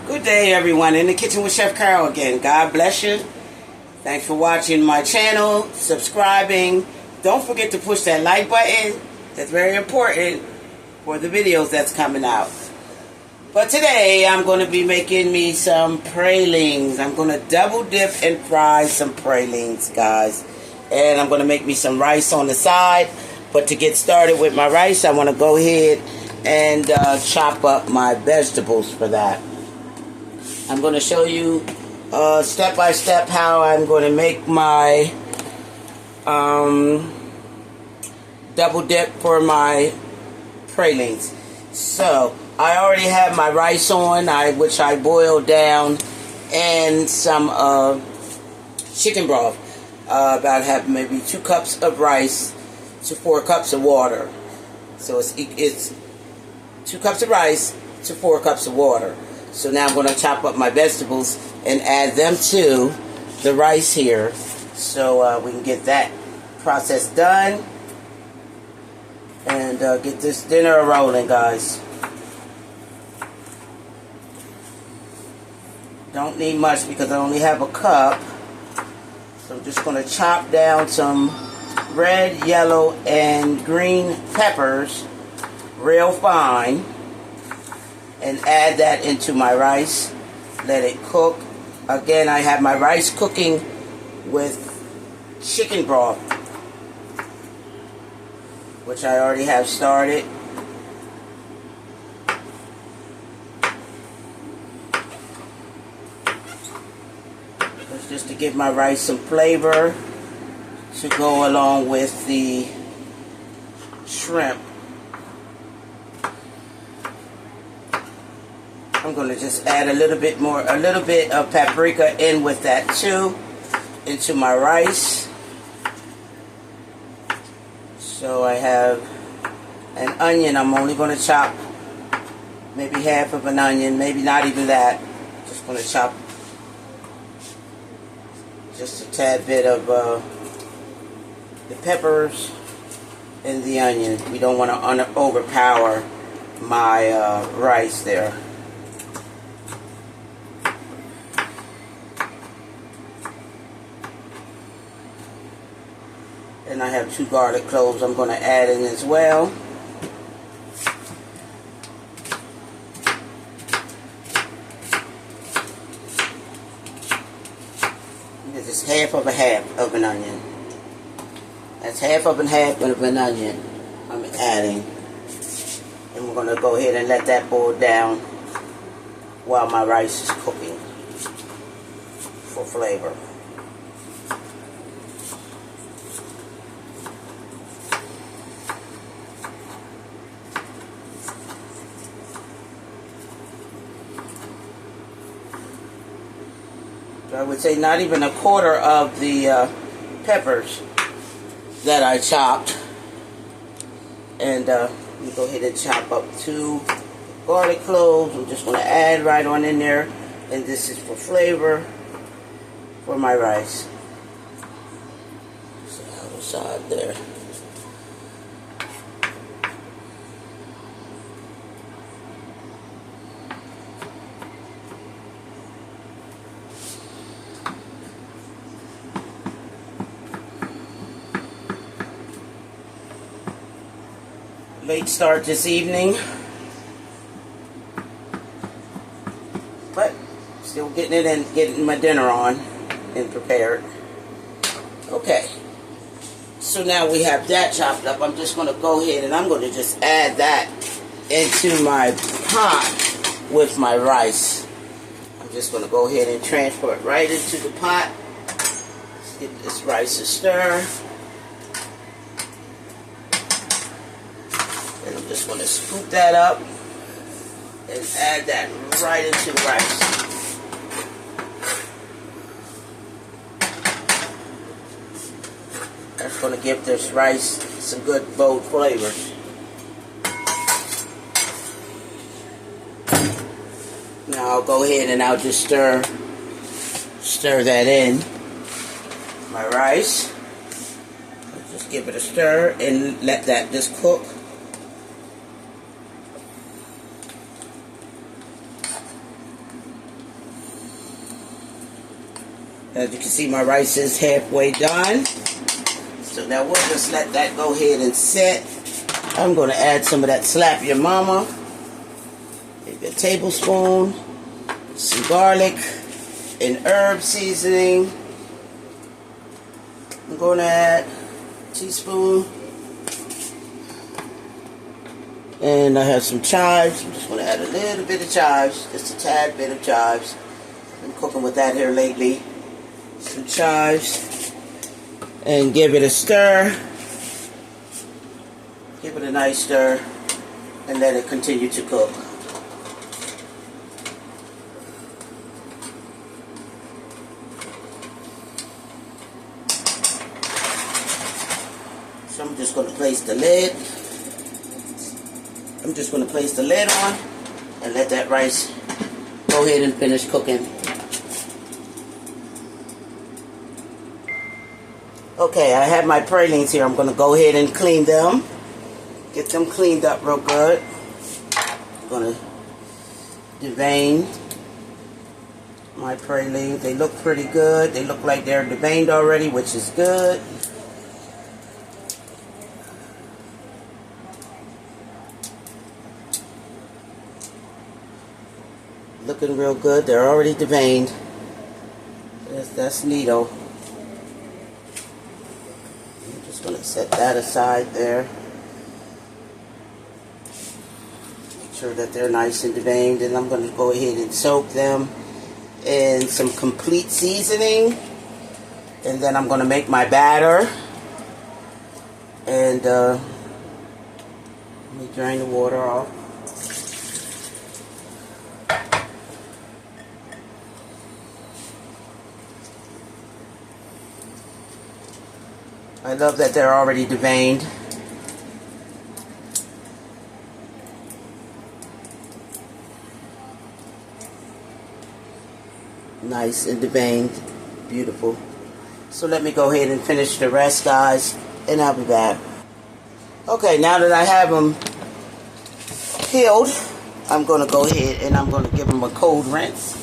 Good day, everyone. In the kitchen with Chef Carol again. God bless you. Thanks for watching my channel, subscribing. Don't forget to push that like button. That's very important for the videos that's coming out. But today, I'm going to be making me some pralines. I'm going to double dip and fry some pralines, guys. And I'm going to make me some rice on the side. But to get started with my rice, I want to go ahead and chop up my vegetables for that. I'm going to show you step by step how I'm going to make my double dip for my pralines. So I already have my rice on, which I boiled down, and some chicken broth. About have maybe 2 cups of rice to 4 cups of water. So it's 2 cups of rice to 4 cups of water. So now I'm going to chop up my vegetables and add them to the rice here, so we can get that process done and get this dinner rolling, guys. Don't need much because I only have a cup. So I'm just going to chop down some red, yellow, and green peppers real fine and add that into my rice. Let it cook. Again, I have my rice cooking with chicken broth, which I already have started. That's just to give my rice some flavor to go along with the shrimp. I'm going to just add a little bit of paprika in with that too, into my rice. So I have an onion. I'm only going to chop maybe half of an onion, maybe not even that. Just going to chop just a tad bit of the peppers and the onion. We don't want to overpower my rice there. And I have 2 garlic cloves I'm going to add in as well. This is half of an onion. That's half of an onion I'm adding. And we're going to go ahead and let that boil down while my rice is cooking for flavor. I would say not even a quarter of the peppers that I chopped. And let me go ahead and chop up 2 garlic cloves. I'm just going to add right on in there. And this is for flavor for my rice. So other side there. Late start this evening, but still getting it and getting my dinner on and prepared. Okay, so now we have that chopped up. I'm just going to go ahead and I'm going to just add that into my pot with my rice. I'm just going to go ahead and transfer it right into the pot. Let's give this rice a stir. And I'm just going to scoop that up and add that right into the rice. That's going to give this rice some good bold flavors. Now I'll go ahead and I'll just stir that in. My rice. Just give it a stir and let that just cook. As you can see, my rice is halfway done. So now we'll just let that go ahead and sit. I'm going to add some of that Slap Your Mama. Maybe a tablespoon. Some garlic and herb seasoning. I'm going to add a teaspoon. And I have some chives. I'm just going to add a little bit of chives. Just a tad bit of chives. Been cooking with that here lately. Some chives. And give it a stir. Give it a nice stir. And let it continue to cook. So I'm just going to place the lid. I'm just going to place the lid on and let that rice go ahead and finish cooking. Okay, I have my pralines here. I'm going to go ahead and clean them. Get them cleaned up real good. I'm going to devein my pralines. They look pretty good. They look like they're deveined already, which is good. Looking real good. They're already deveined. That's neato. I'm just going to set that aside there. Make sure that they're nice and deveined. And I'm going to go ahead and soak them in some complete seasoning. And then I'm going to make my batter. And let me drain the water off. I love that they're already deveined. Nice and deveined. Beautiful. So let me go ahead and finish the rest, guys, and I'll be back. Okay, now that I have them peeled, I'm going to go ahead and I'm going to give them a cold rinse.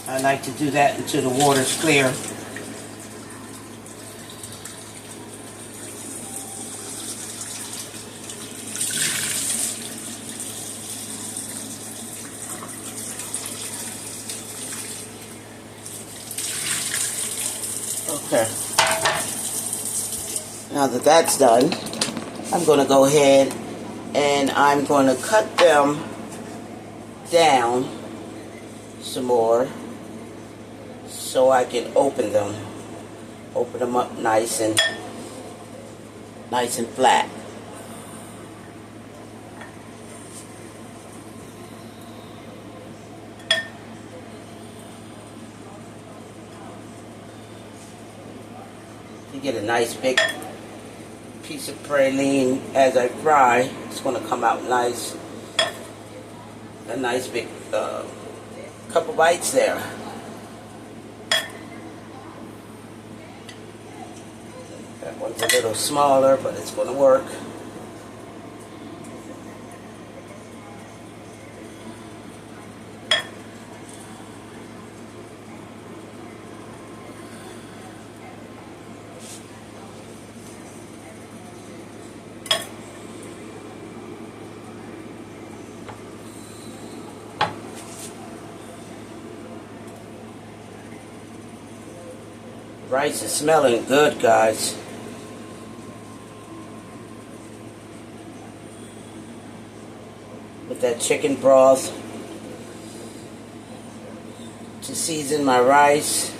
I like to do that until the water's clear. Okay. Now that that's done, I'm going to go ahead and I'm going to cut them down some more, so I can open them up nice and flat. You get a nice big piece of praline as I fry. It's going to come out nice. A nice big couple bites there. That one's a little smaller, but it's going to work. Rice is smelling good, guys. With that chicken broth to season my rice.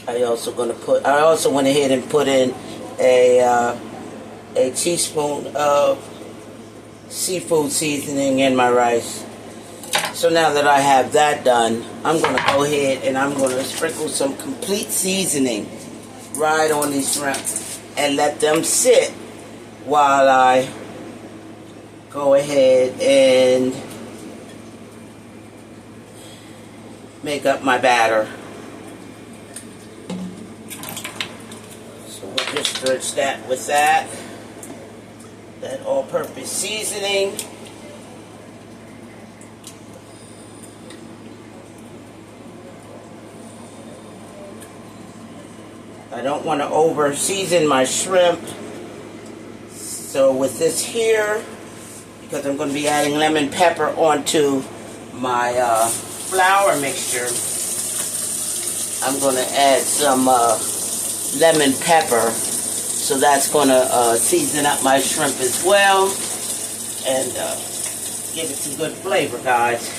I also went ahead and put in a teaspoon of seafood seasoning in my rice. So now that I have that done, I'm going to go ahead and I'm going to sprinkle some complete seasoning right on these shrimp and let them sit while I go ahead and make up my batter. So we'll just dredge that with that all-purpose seasoning. I don't want to over season my shrimp. So with this here, because I'm going to be adding lemon pepper onto my flour mixture, I'm going to add some lemon pepper. So that's going to season up my shrimp as well and give it some good flavor, guys.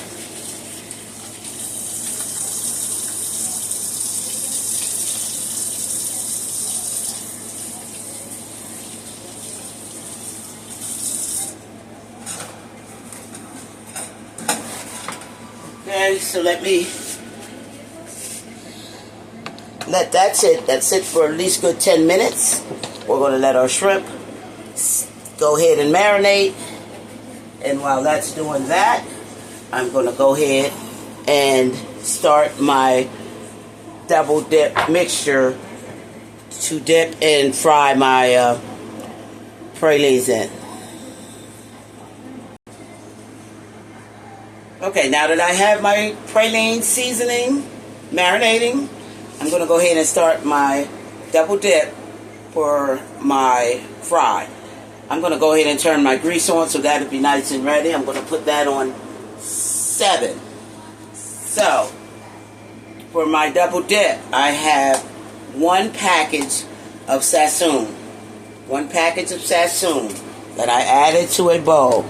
Okay, so let that sit. That sit for at least good 10 minutes. We're going to let our shrimp go ahead and marinate. And while that's doing that, I'm going to go ahead and start my double dip mixture to dip and fry my pralines in. Okay, now that I have my praline seasoning marinating, I'm going to go ahead and start my double dip for my fry. I'm going to go ahead and turn my grease on so that'll be nice and ready. I'm going to put that on 7. So, for my double dip, I have 1 package of Sassoon. 1 package of Sassoon that I added to a bowl.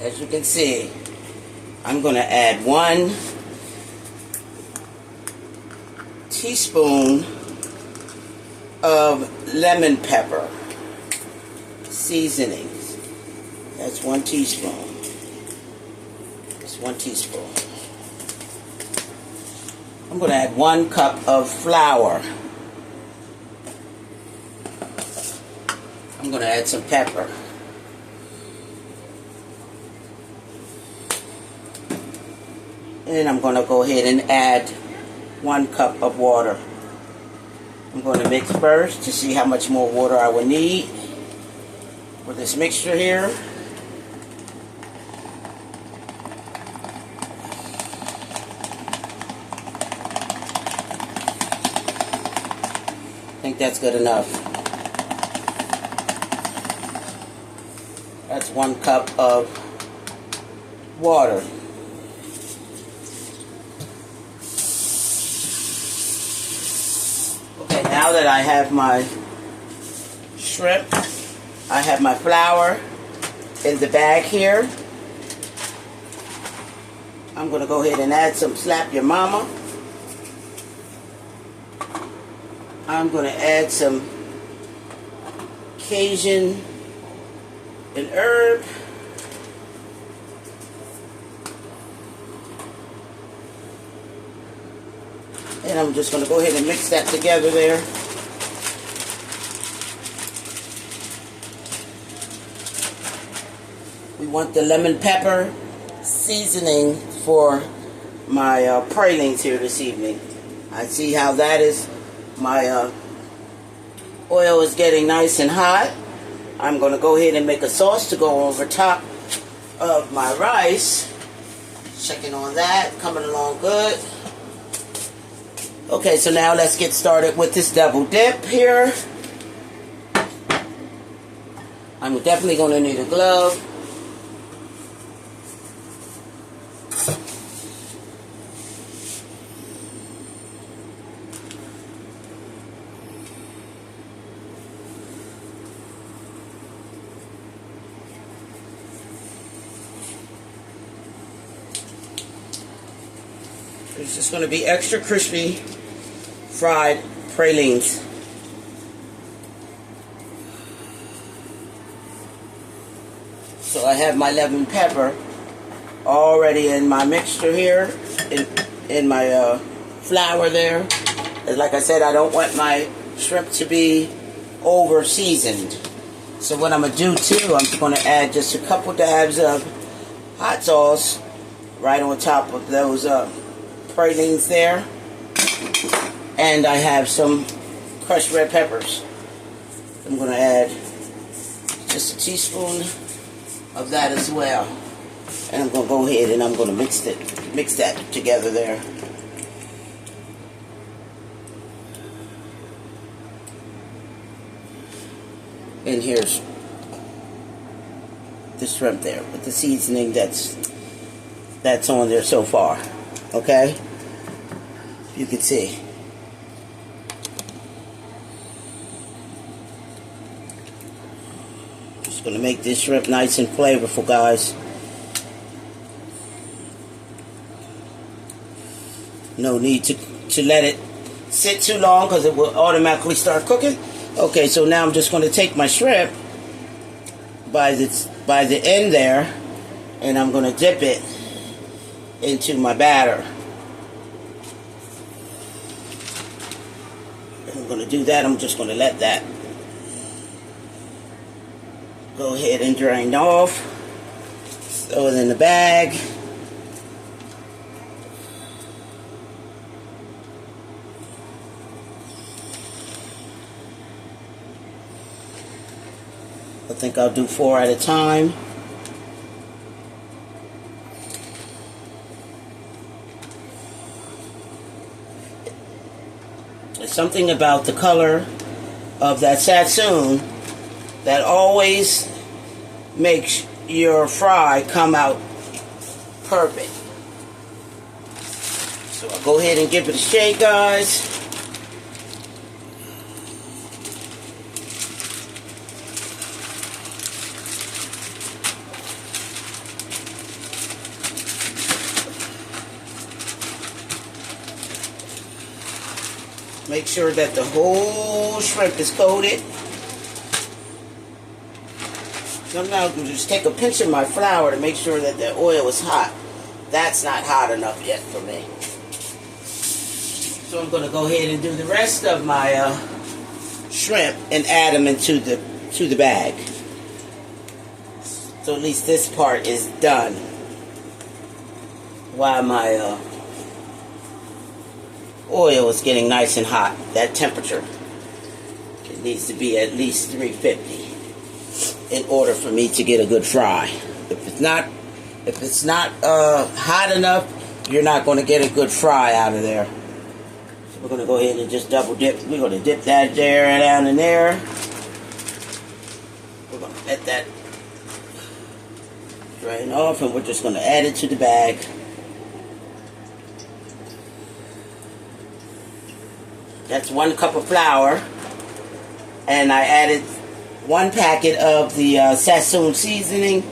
As you can see, I'm going to add 1 teaspoon of lemon pepper seasonings. That's 1 teaspoon. That's 1 teaspoon. I'm going to add 1 cup of flour. I'm going to add some pepper. And I'm going to go ahead and add 1 cup of water. I'm going to mix first to see how much more water I will need for this mixture here. I think that's good enough. That's 1 cup of water. Now that I have my shrimp, I have my flour in the bag here. I'm going to go ahead and add some Slap Your Mama. I'm going to add some Cajun and herb. And I'm just going to go ahead and mix that together there. We want the lemon pepper seasoning for my pralines here this evening. I see how that is. My oil is getting nice and hot. I'm going to go ahead and make a sauce to go over top of my rice. Checking on that. Coming along good. Okay, so now let's get started with this double dip here. I'm definitely going to need a glove. It's just going to be extra crispy fried pralines. So I have my lemon pepper already in my mixture here, in my flour there. And like I said, I don't want my shrimp to be over seasoned. So what I'm going to do too, I'm going to add just a couple dabs of hot sauce right on top of those pralines there. And I have some crushed red peppers. I'm going to add just a teaspoon of that as well. And I'm going to go ahead and I'm going to mix that together there. And here's the shrimp there with the seasoning that's on there so far. Okay? You can see. Just going to make this shrimp nice and flavorful, guys. No need to let it sit too long because it will automatically start cooking. Okay, so now I'm just going to take my shrimp by the end there, and I'm going to dip it into my batter. And I'm going to do that. I'm just going to let that go ahead and drain off. Throw it in the bag. I think I'll do 4 at a time. There's something about the color of that Sassoon that always makes your fry come out perfect. So I'll go ahead and give it a shake, guys. Make sure that the whole shrimp is coated. Sometimes I'll just take a pinch of my flour to make sure that the oil is hot. That's not hot enough yet for me. So I'm going to go ahead and do the rest of my shrimp and add them into the bag. So at least this part is done. While my oil is getting nice and hot. That temperature, it needs to be at least 350 in order for me to get a good fry. If it's not hot enough, you're not going to get a good fry out of there. So we're going to go ahead and just double dip. We're going to dip that there down in there. We're going to let that drain off, and we're just going to add it to the bag. That's 1 cup of flour, and I added 1 packet of the Sassoon seasoning.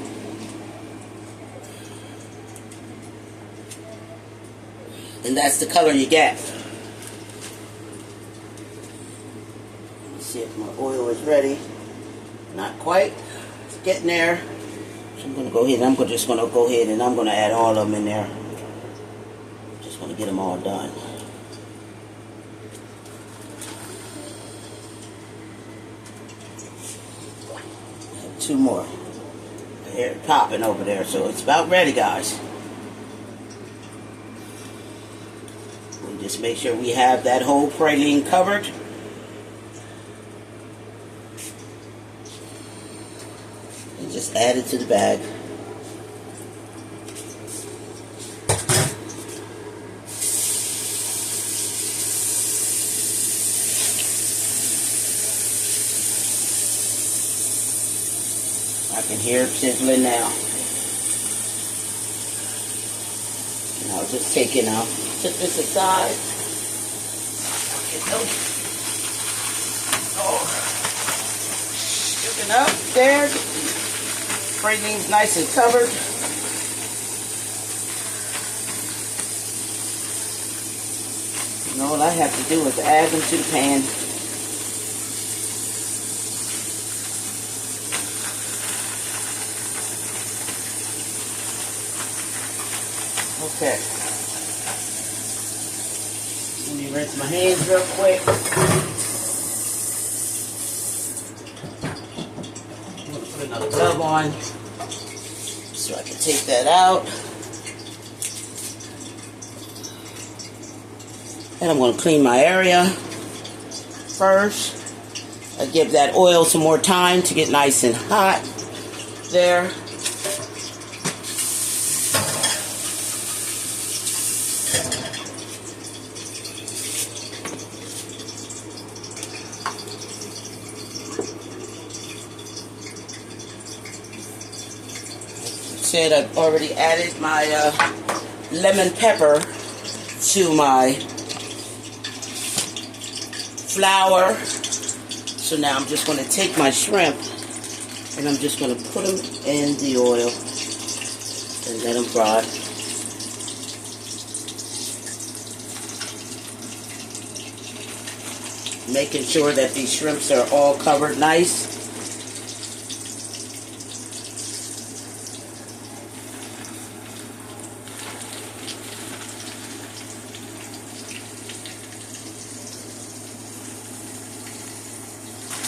And that's the color you get. Let's see if my oil is ready. Not quite. It's getting there. So I'm going to go ahead and I'm just going to go ahead and I'm going to add all of them in there. Just going to get them all done. 2 more. They're popping over there, so it's about ready, guys. We just make sure we have that whole praline covered. And just add it to the bag. I can hear it sizzling now. And I'll just take it now. Set this aside. Get those. Oh, cooking up there. Praline's nice and covered. And all I have to do is add them to the pan. Okay. Let me rinse my hands real quick. I'm going to put another glove on so I can take that out. And I'm going to clean my area first. I give that oil some more time to get nice and hot there. Said I've already added my lemon pepper to my flour. So now I'm just going to take my shrimp and I'm just going to put them in the oil and let them fry. Making sure that these shrimps are all covered nice.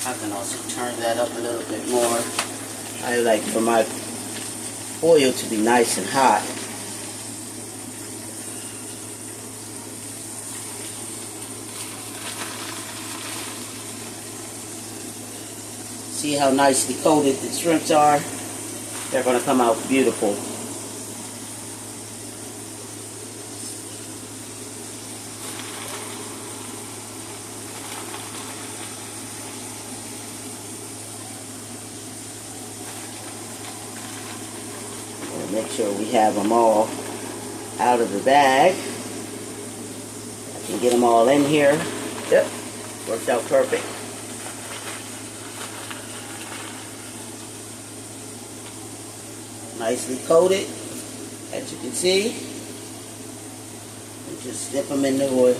I can also turn that up a little bit more. I like for my oil to be nice and hot. See how nicely coated the shrimps are? They're going to come out beautiful. Make sure we have them all out of the bag. I can get them all in here. Yep, worked out perfect. Nicely coated, as you can see. And just dip them in the oil.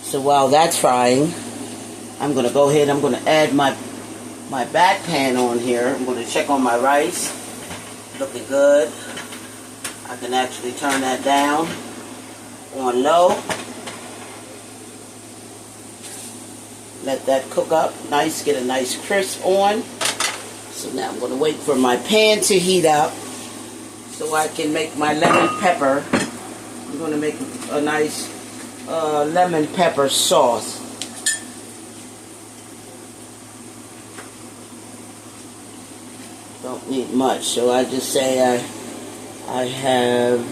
So while that's frying, I'm going to go ahead, I'm going to add my back pan on here. I'm going to check on my rice. Looking good. I can actually turn that down on low. Let that cook up nice, get a nice crisp on. So now I'm going to wait for my pan to heat up so I can make my lemon pepper. I'm going to make a nice lemon pepper sauce. Don't need much, so I just say I have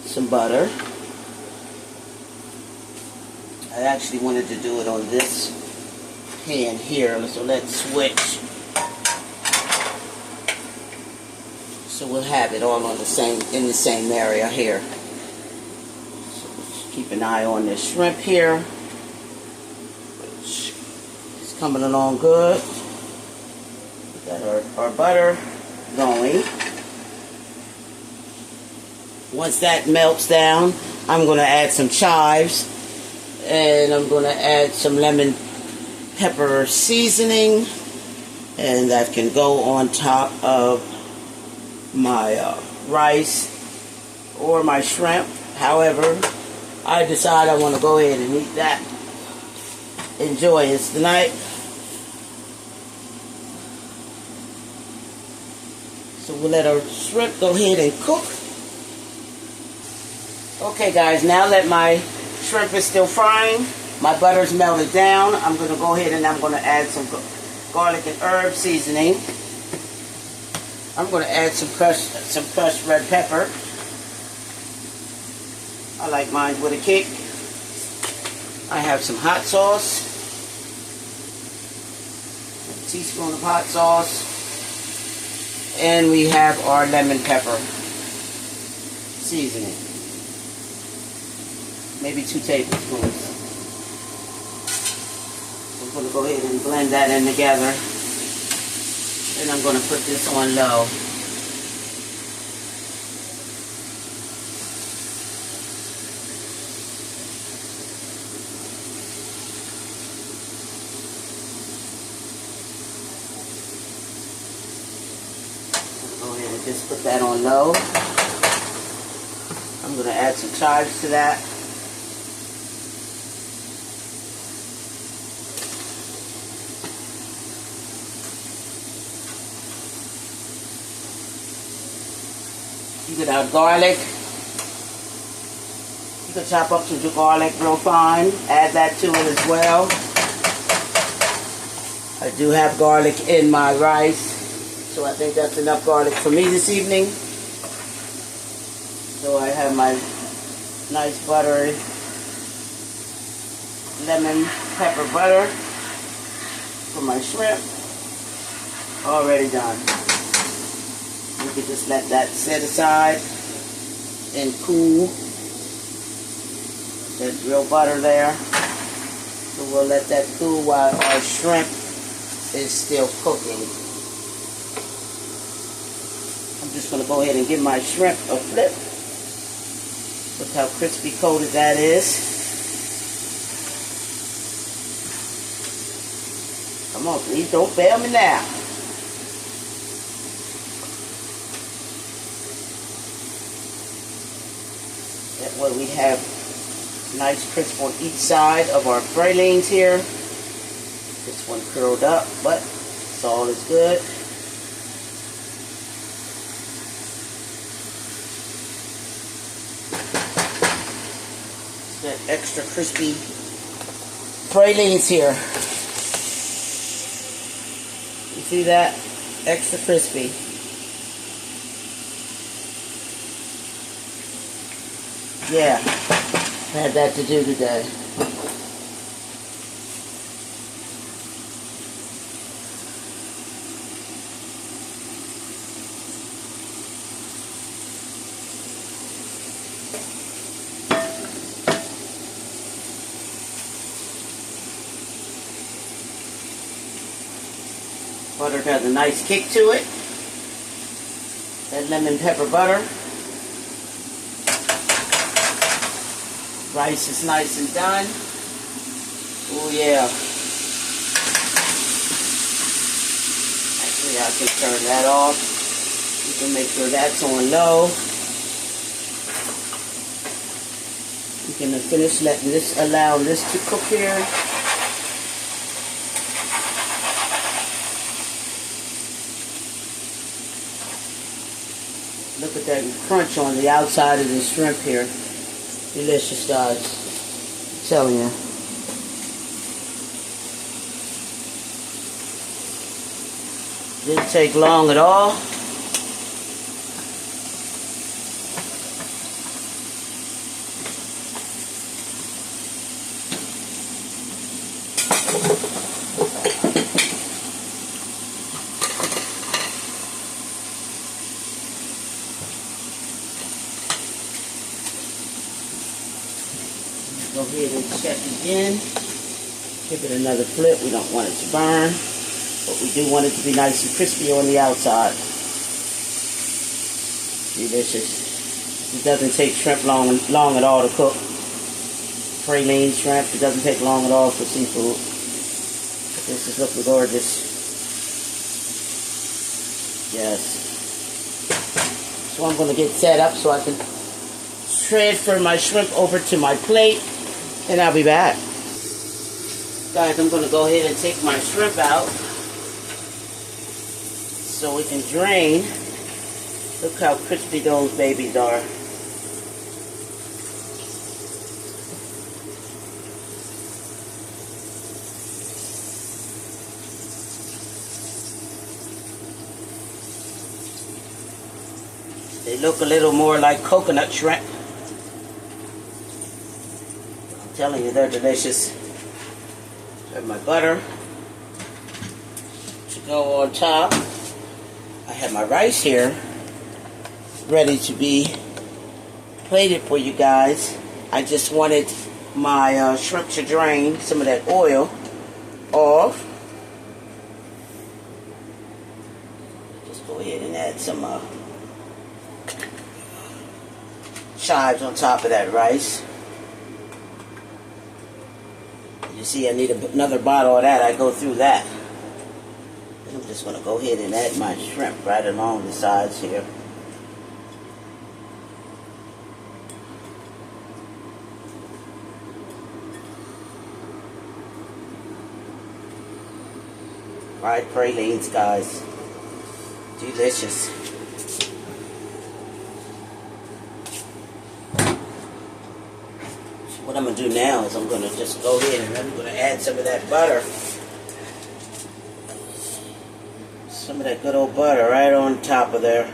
some butter. I actually wanted to do it on this pan here, so let's switch. So we'll have it all on the same in the same area here. So just keep an eye on this shrimp here, which is coming along good. Got our butter going. Once that melts down, I'm going to add some chives and I'm going to add some lemon pepper seasoning, and that can go on top of my rice or my shrimp. However, I decide I want to go ahead and eat that. Enjoy it tonight. So we'll let our shrimp go ahead and cook. Okay guys, now that my shrimp is still frying, my butter's melted down, I'm going to go ahead and I'm going to add some garlic and herb seasoning. I'm going to add some crushed red pepper. I like mine with a kick. I have some hot sauce. A teaspoon of hot sauce. And we have our lemon pepper seasoning. Maybe 2 tablespoons. I'm going to go ahead and blend that in together. And I'm going to put this on low. Go ahead and just put that on low. I'm going to add some chives to that. You could have garlic. You could chop up some garlic real fine. Add that to it as well. I do have garlic in my rice, so I think that's enough garlic for me this evening. So I have my nice buttery lemon pepper butter for my shrimp. Already done. You can just let that sit aside and cool. There's real butter there. So we'll let that cool while our shrimp is still cooking. I'm just going to go ahead and give my shrimp a flip. Look how crispy coated that is. Come on, please don't fail me now. That way we have nice crisp on each side of our pralines here. This one curled up, but it's all is good. That extra crispy pralines here. You see that? Extra crispy. Yeah, I had that to do today. Butter has a nice kick to it. That lemon pepper butter. Rice is nice and done. Oh yeah. Actually, I can turn that off. You can make sure that's on low. You can finish letting this, allow this to cook here. Look at that crunch on the outside of the shrimp here. Delicious, guys. I'm telling you. Didn't take long at all. Go ahead and check again. Give it another flip. We don't want it to burn, but we do want it to be nice and crispy on the outside. Delicious. It doesn't take shrimp long at all to cook. Praline shrimp. It doesn't take long at all for seafood. This is looking gorgeous. Yes. So I'm going to get set up so I can transfer my shrimp over to my plate. And I'll be back. Guys, I'm going to go ahead and take my shrimp out so we can drain. Look how crispy those babies are. They look a little more like coconut shrimp. I'm telling you, they're delicious. I have my butter to go on top. I have my rice here ready to be plated for you guys. I just wanted my shrimp to drain some of that oil off. Just go ahead and add some chives on top of that rice. You see, I need another bottle of that. I go through that. And I'm just going to go ahead and add my shrimp right along the sides here. Fried pralines, guys. Delicious. what I'm going to do now is I'm going to just go ahead and I'm going to add some of that butter. Some of that good old butter right on top of there.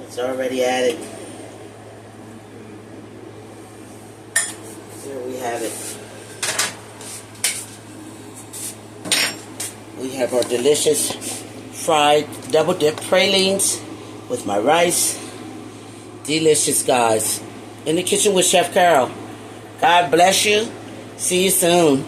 It's already added. Here we have it. We have our delicious fried double dip pralines with my rice. Delicious, guys. In the kitchen with Chef Carol. God bless you. See you soon.